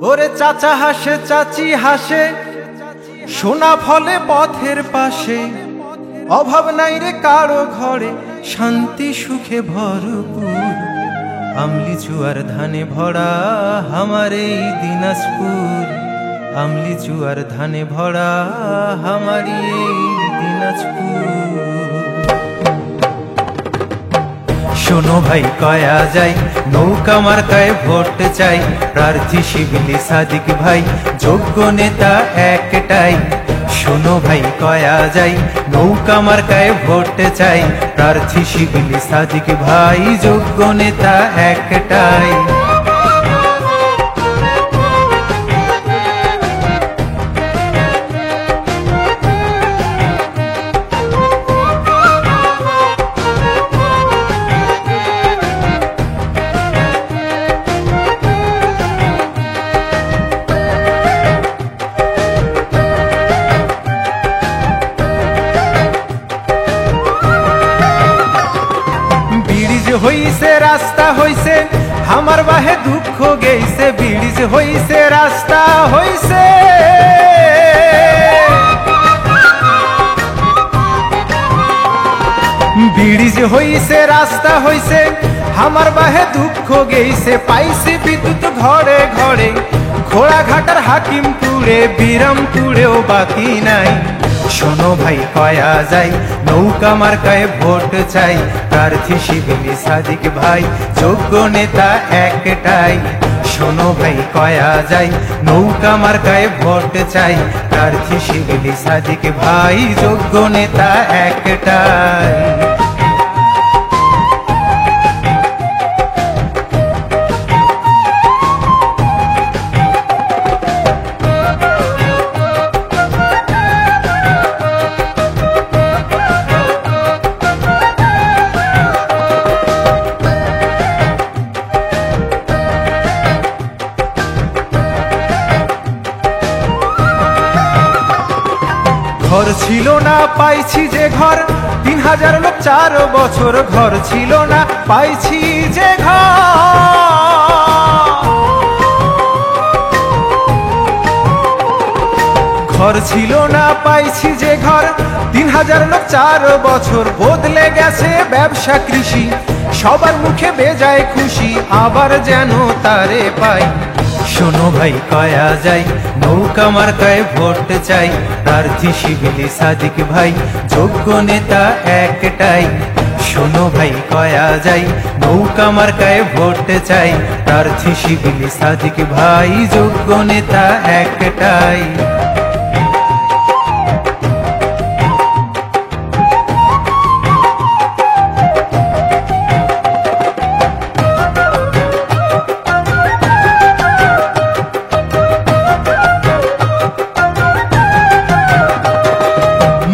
ওরে চাচা হাসে চাচি হাসে, সোনা ফলে পথের পাশে। অভাব নাই রে কারো ঘরে, শান্তি সুখে ভরপুর। আমলি চুয়ার ধানে ভরা আমার এই দিনাজপুর। আমলি চুয়ার ধানে ভরা আমার এই দিনাজপুর। শোনো ভাই কয়া যায়, নৌকা মার্কায় ভোট চাই। প্রার্থী শিবিলি সাদিক ভাই, যোগ্য নেতা একটাই। শোনো ভাই কয়া যায়, নৌকা মার্কায় ভোট চাই। প্রার্থী শিবিলি সাদিক ভাই, যোগ্য নেতা একটাই। হইছে রাস্তা হইছে, আমার বাহে দুঃখ গেইছে। ব্রিজ হইছে রাস্তা হইছে, ব্রিজ হইছে রাস্তা হইছে, আমার বাহে দুঃখ গেইছে। পাইছি বিদ্যুৎ ঘরে ঘরে, ঘোড়াঘাটার হাকিমপুরে, বিরামপুরেও বাকি নাই। শোনো ভাই কয়া যায়, নৌকা মার্কায় ভোট চাই। প্রার্থী শিবিলি সাদিক ভাই, যোগ্য নেতা একটাই। শোনো ভাই কয়া যায়, নৌকা মার্কায় ভোট চাই। প্রার্থী শিবিলি সাদিক ভাই, যোগ্য নেতা একটাই। ঘর ছিল না পাইছি যে ঘর, 3000 লোক 4 বছর। ঘর ছিল না পাইছি যে ঘর ছিল না পাইছি যে ঘর, 3000 লোক 4 বছর। বদলে গেছে ব্যবসা কৃষি, সবার মুখে বেজায় খুশি, আবার যেন তারে পাই। শোনো ভাই কয়া যায়, নৌকা মার্কায় ভোট চাই। প্রার্থী শিবিলি সাদিক ভাই, যোগ্য নেতা একটাই। শোনো ভাই কয়া যায়, নৌকা মার্কায় ভোট চাই। প্রার্থী শিবিলি সাদিক ভাই, যোগ্য নেতা একটাই।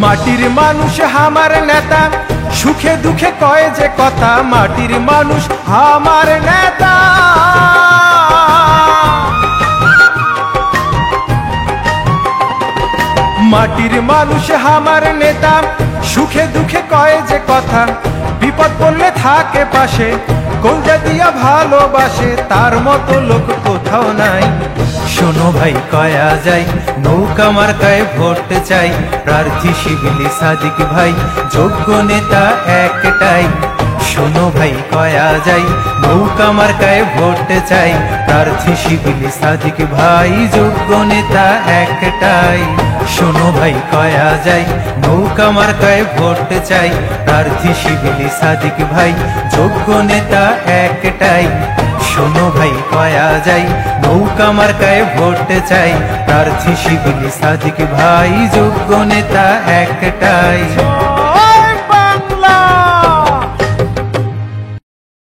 মাটির মানুষ আমার নেতা, সুখে দুঃখে কয় যে কথা। মাটির মানুষ আমার নেতা, মাটির মানুষ আমার নেতা। সুখে দুঃখে কয় যে কথা, বিপদ পড়লে থাকে পাশে, কলজা দিয়া ভালোবাসে। তার মতো লোক কোথাও নাই। শোনো ভাই কয়া যায়, নৌকা মার্কায় ভোট চাই। প্রার্থী শিবিলি সাদিক ভাই, যোগ্য নেতা একটাই। শোনো ভাই কয়া যায়, নৌকা মার্কায় ভোট চাই। প্রার্থী শিবিলি সাদিক ভাই, যোগ্য নেতা একটাই। শোনো ভাই কয়া যায়, নৌকা মার্কায় ভোট চাই। প্রার্থী শিবিলি সাদিক ভাই, যোগ্য নেতা একটাই। শোনো ভাই কয়া যায়, নৌকা মার্কায় ভোট চাই। প্রার্থী শিবিলি সাদিক ভাই, যোগ্য নেতা একটাই।